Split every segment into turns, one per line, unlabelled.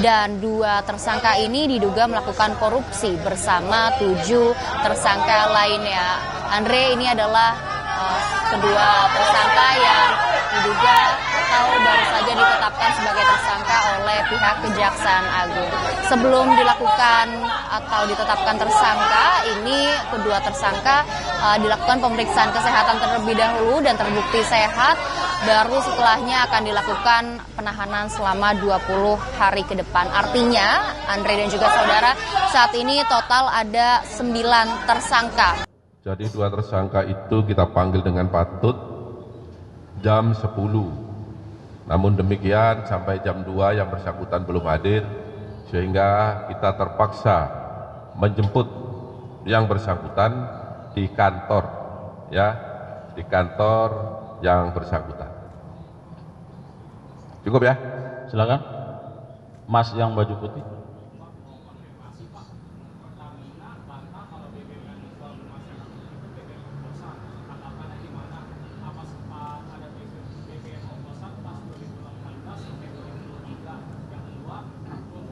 dan 2 tersangka ini diduga melakukan korupsi bersama 7 tersangka lainnya. Andre, ini adalah kedua tersangka yang diduga atau baru saja ditetapkan sebagai tersangka oleh pihak Kejaksaan Agung. Sebelum dilakukan atau ditetapkan tersangka, ini kedua tersangka dilakukan pemeriksaan kesehatan terlebih dahulu dan terbukti sehat. Baru setelahnya akan dilakukan penahanan selama 20 hari ke depan. Artinya, Andre dan juga saudara, saat ini total ada 9 tersangka.
Jadi 2 tersangka itu kita panggil dengan patut jam 10. Namun demikian sampai jam 2 yang bersangkutan belum hadir, sehingga kita terpaksa menjemput yang bersangkutan di kantor, ya, di kantor yang bersangkutan. Cukup ya?
Silakan, Mas yang baju putih.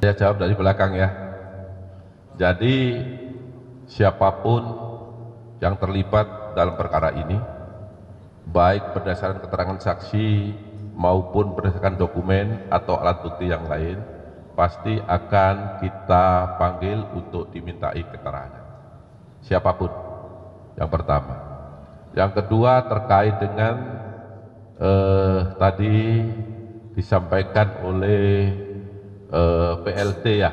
Saya jawab dari belakang ya. Jadi siapapun yang terlibat dalam perkara ini, baik berdasarkan keterangan saksi maupun berdasarkan dokumen atau alat bukti yang lain, pasti akan kita panggil untuk dimintai keterangan. Siapapun, yang pertama. Yang kedua terkait dengan tadi disampaikan oleh PLT ya,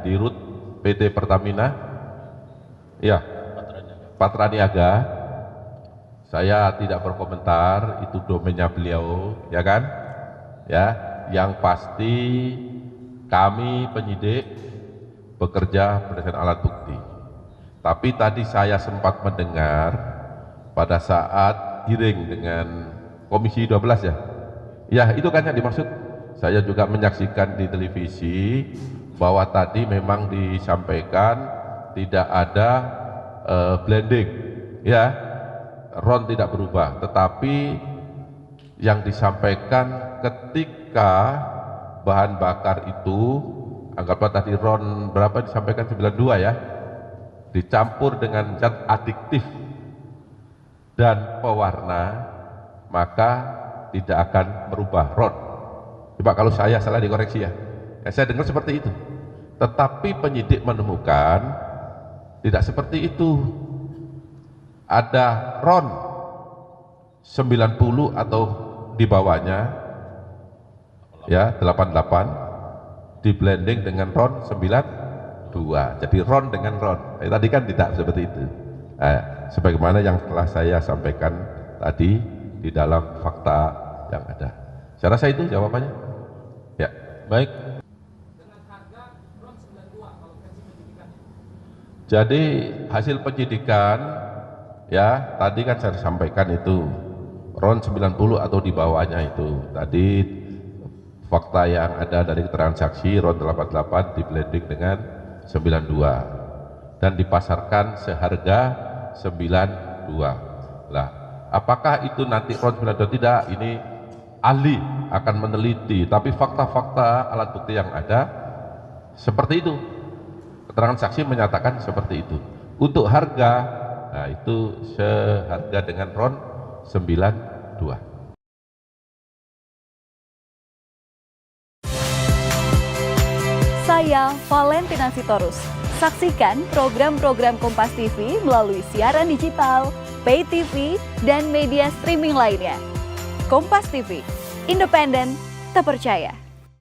di RUT PT Pertamina, ya, Patraniaga. Saya tidak berkomentar, itu domainnya beliau, ya kan? Ya, yang pasti kami penyidik bekerja berdasarkan alat bukti. Tapi tadi saya sempat mendengar pada saat hearing dengan Komisi 12 ya. Ya, itu kan yang dimaksud. Saya juga menyaksikan di televisi bahwa tadi memang disampaikan tidak ada blending, ya, RON tidak berubah. Tetapi yang disampaikan ketika bahan bakar itu, anggaplah tadi RON berapa disampaikan 92 ya, dicampur dengan zat adiktif dan pewarna, maka tidak akan merubah RON. Coba kalau saya salah dikoreksi ya. Saya dengar seperti itu. Tetapi penyidik menemukan tidak seperti itu. Ada RON 90 atau di bawahnya, ya, 88 di blending dengan RON 92. Jadi RON dengan RON. Tadi kan tidak seperti itu. Sebagaimana yang telah saya sampaikan tadi di dalam fakta yang ada. Saya rasa itu jawabannya. Ya, baik. Dengan harga RON 92 kalau versi penyidikan. Jadi hasil penyidikan, ya, tadi kan saya sampaikan itu RON 90 atau di bawahnya itu. Tadi fakta yang ada dari keterangan saksi RON 88 di blending dengan 92 dan dipasarkan seharga 92. Lah, apakah itu nanti RON 92? Tidak, ini ahli akan meneliti, tapi fakta-fakta alat bukti yang ada seperti itu. Keterangan saksi menyatakan seperti itu. Untuk harga, nah itu seharga dengan RON 92.
Saya Valentina Sitorus. Saksikan program-program Kompas TV melalui siaran digital, pay TV, dan media streaming lainnya. Kompas TV, independen, terpercaya.